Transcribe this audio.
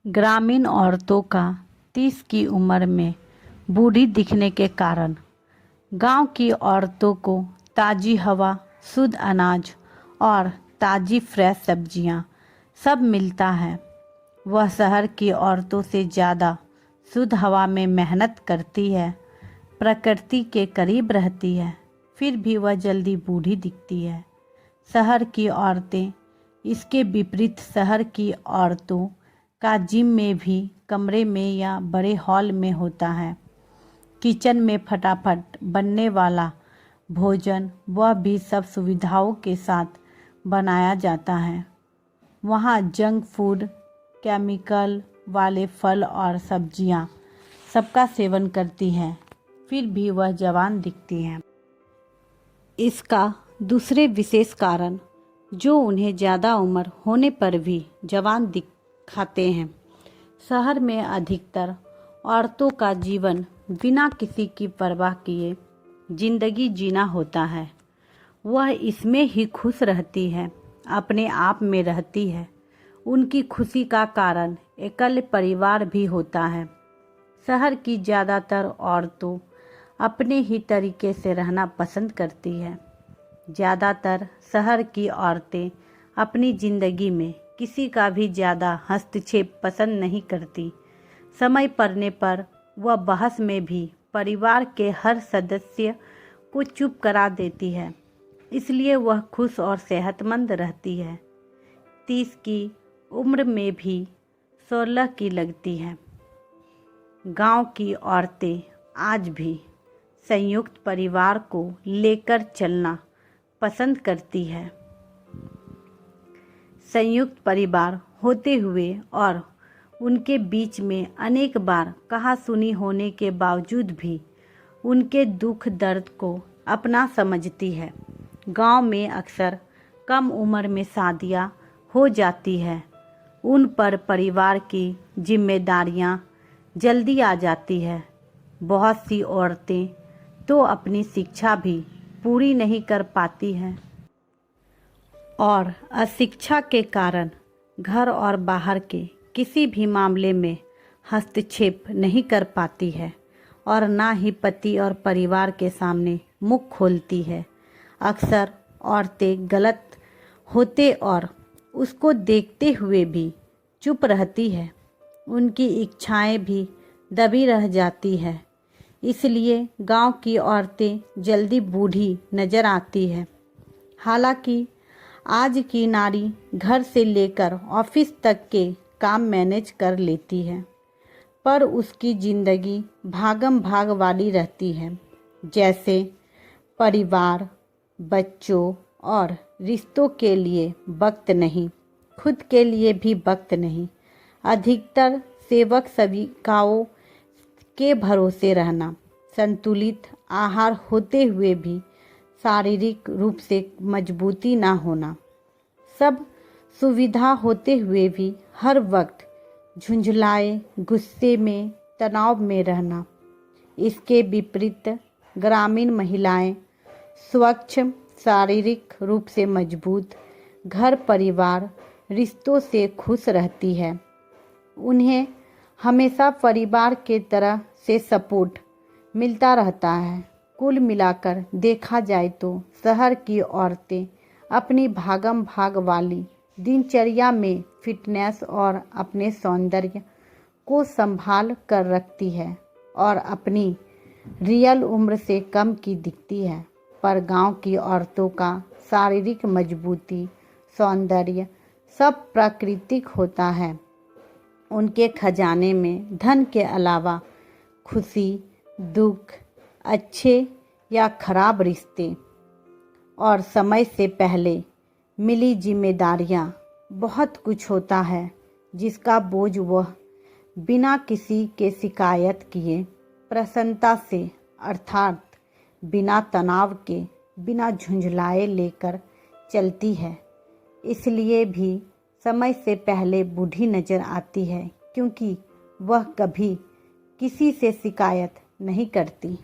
ग्रामीण औरतों का 30 की उम्र में बूढ़ी दिखने के कारण गांव की औरतों को ताज़ी हवा, शुद्ध अनाज और ताज़ी फ्रेश सब्जियां सब मिलता है। वह शहर की औरतों से ज़्यादा शुद्ध हवा में मेहनत करती है, प्रकृति के करीब रहती है, फिर भी वह जल्दी बूढ़ी दिखती है। शहर की औरतें इसके विपरीत शहर की औरतों का जिम में भी कमरे में या बड़े हॉल में होता है। किचन में फटाफट बनने वाला भोजन वह भी सब सुविधाओं के साथ बनाया जाता है। वहाँ जंक फूड, केमिकल वाले फल और सब्जियाँ सबका सेवन करती हैं, फिर भी वह जवान दिखती हैं। इसका दूसरे विशेष कारण जो उन्हें ज़्यादा उम्र होने पर भी जवान दिखाते हैं। शहर में अधिकतर औरतों का जीवन बिना किसी की परवाह किए जिंदगी जीना होता है। वह इसमें ही खुश रहती है, अपने आप में रहती है। उनकी खुशी का कारण एकल परिवार भी होता है। शहर की ज़्यादातर औरतों अपने ही तरीके से रहना पसंद करती है। ज़्यादातर शहर की औरतें अपनी ज़िंदगी में किसी का भी ज़्यादा हस्तक्षेप पसंद नहीं करती। समय पड़ने पर वह बहस में भी परिवार के हर सदस्य को चुप करा देती है, इसलिए वह खुश और सेहतमंद रहती है। 30 की उम्र में भी 16 की लगती है। गांव की औरतें आज भी संयुक्त परिवार को लेकर चलना पसंद करती है। संयुक्त परिवार होते हुए और उनके बीच में अनेक बार कहासुनी होने के बावजूद भी उनके दुख दर्द को अपना समझती है। गांव में अक्सर कम उम्र में शादियां हो जाती है। उन पर परिवार की जिम्मेदारियां जल्दी आ जाती है। बहुत सी औरतें तो अपनी शिक्षा भी पूरी नहीं कर पाती हैं और अशिक्षा के कारण घर और बाहर के किसी भी मामले में हस्तक्षेप नहीं कर पाती है और ना ही पति और परिवार के सामने मुख खोलती है। अक्सर औरतें गलत होते और उसको देखते हुए भी चुप रहती है। उनकी इच्छाएं भी दबी रह जाती है, इसलिए गांव की औरतें जल्दी बूढ़ी नज़र आती है। हालांकि आज की नारी घर से लेकर ऑफिस तक के काम मैनेज कर लेती है, पर उसकी ज़िंदगी भागम भाग वाली रहती है। जैसे परिवार, बच्चों और रिश्तों के लिए वक्त नहीं, खुद के लिए भी वक्त नहीं। अधिकतर सेवक सेविकाओं के भरोसे रहना, संतुलित आहार होते हुए भी शारीरिक रूप से मजबूती ना होना, सब सुविधा होते हुए भी हर वक्त झुंझलाए, गुस्से में, तनाव में रहना। इसके विपरीत ग्रामीण महिलाएं स्वच्छ, शारीरिक रूप से मजबूत, घर परिवार रिश्तों से खुश रहती है। उन्हें हमेशा परिवार के तरह से सपोर्ट मिलता रहता है। कुल मिलाकर देखा जाए तो शहर की औरतें अपनी भागम भाग वाली दिनचर्या में फिटनेस और अपने सौंदर्य को संभाल कर रखती है और अपनी रियल उम्र से कम की दिखती है। पर गांव की औरतों का शारीरिक मजबूती, सौंदर्य सब प्राकृतिक होता है। उनके खजाने में धन के अलावा खुशी, दुख, अच्छे या खराब रिश्ते और समय से पहले मिली जिम्मेदारियां बहुत कुछ होता है, जिसका बोझ वह बिना किसी के शिकायत किए प्रसन्नता से, अर्थात बिना तनाव के, बिना झुंझलाए लेकर चलती है। इसलिए भी समय से पहले बूढ़ी नज़र आती है, क्योंकि वह कभी किसी से शिकायत नहीं करती।